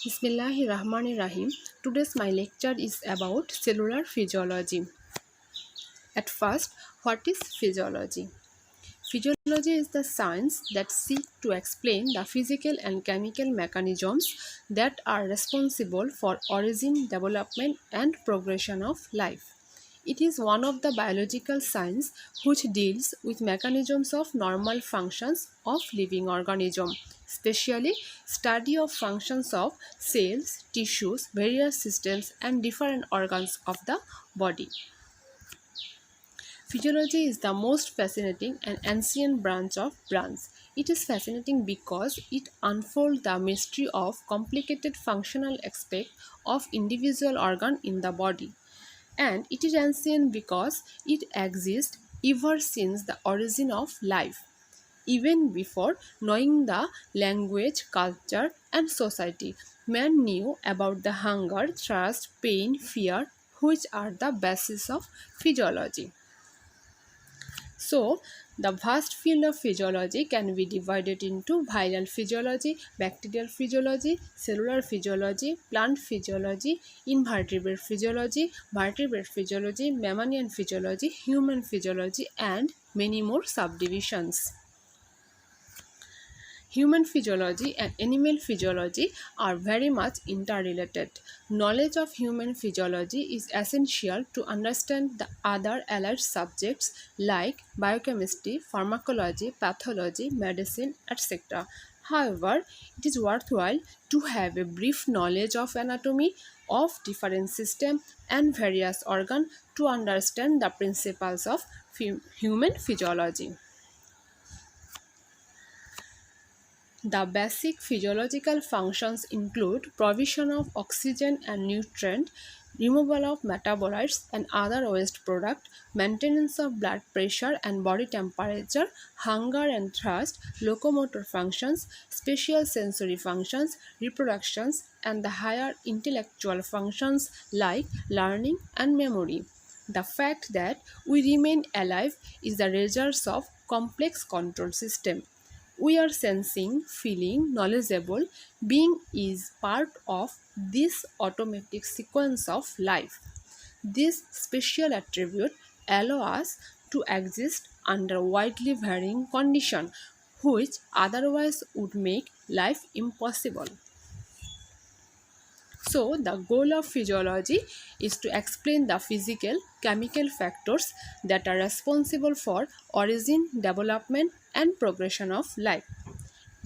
Bismillahirrahmanirrahim. Today's my lecture is about cellular physiology. At first, what is physiology? Physiology is the science that seeks to explain the physical and chemical mechanisms that are responsible for origin, development, and progression of life. It is one of the biological science which deals with mechanisms of normal functions of living organism, especially study of functions of cells, tissues, various systems, and different organs of the body. Physiology is the most fascinating and ancient branch of branch. It is fascinating because it unfolds the mystery of complicated functional aspects of individual organ in the body. And it is ancient because it exists ever since the origin of life, even before knowing the language, culture, and society. Man knew about the hunger, thirst, pain, fear, which are the basis of physiology. So, the vast field of physiology can be divided into viral physiology, bacterial physiology, cellular physiology, plant physiology, invertebrate physiology, vertebrate physiology, mammalian physiology, human physiology, and many more subdivisions. Human physiology and animal physiology are very much interrelated. Knowledge of human physiology is essential to understand the other allied subjects like biochemistry, pharmacology, pathology, medicine, etc. However, it is worthwhile to have a brief knowledge of anatomy of different systems and various organs to understand the principles of human physiology. The basic physiological functions include provision of oxygen and nutrient, removal of metabolites and other waste products, maintenance of blood pressure and body temperature, hunger and thirst, locomotor functions, spatial sensory functions, reproductions, and the higher intellectual functions like learning and memory. The fact that we remain alive is the result of complex control system. We are sensing, feeling, knowledgeable. Being is part of this automatic sequence of life. This special attribute allows us to exist under widely varying conditions which otherwise would make life impossible. So, the goal of physiology is to explain the physical, chemical factors that are responsible for origin, development, and progression of life.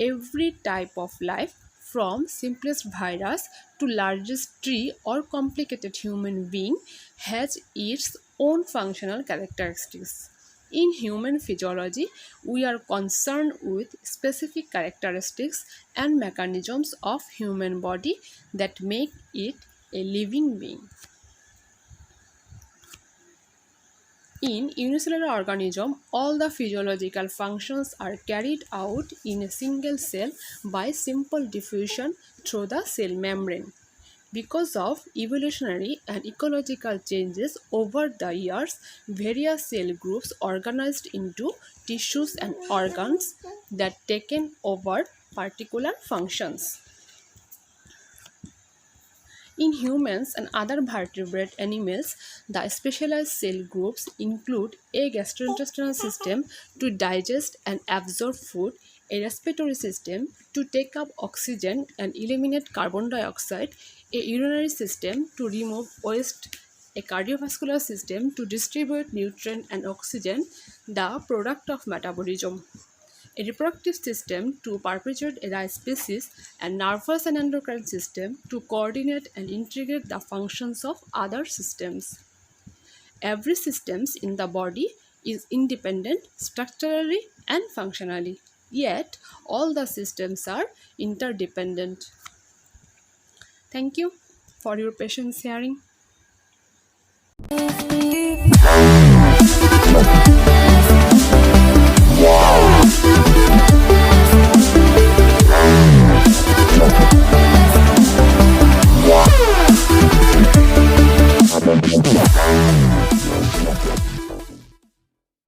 Every type of life, from simplest virus to largest tree or complicated human being, has its own functional characteristics. In human physiology, we are concerned with specific characteristics and mechanisms of human body that make it a living being. In unicellular organism, all the physiological functions are carried out in a single cell by simple diffusion through the cell membrane. Because of evolutionary and ecological changes over the years, various cell groups organized into tissues and organs that taken over particular functions. In humans and other vertebrate animals, the specialized cell groups include a gastrointestinal system to digest and absorb food, a respiratory system to take up oxygen and eliminate carbon dioxide, a urinary system to remove waste, a cardiovascular system to distribute nutrient and oxygen, the product of metabolism, a reproductive system to perpetuate the species, and nervous and endocrine system to coordinate and integrate the functions of other systems. Every system in the body is independent structurally and functionally, yet all the systems are interdependent. Thank you for your patience hearing.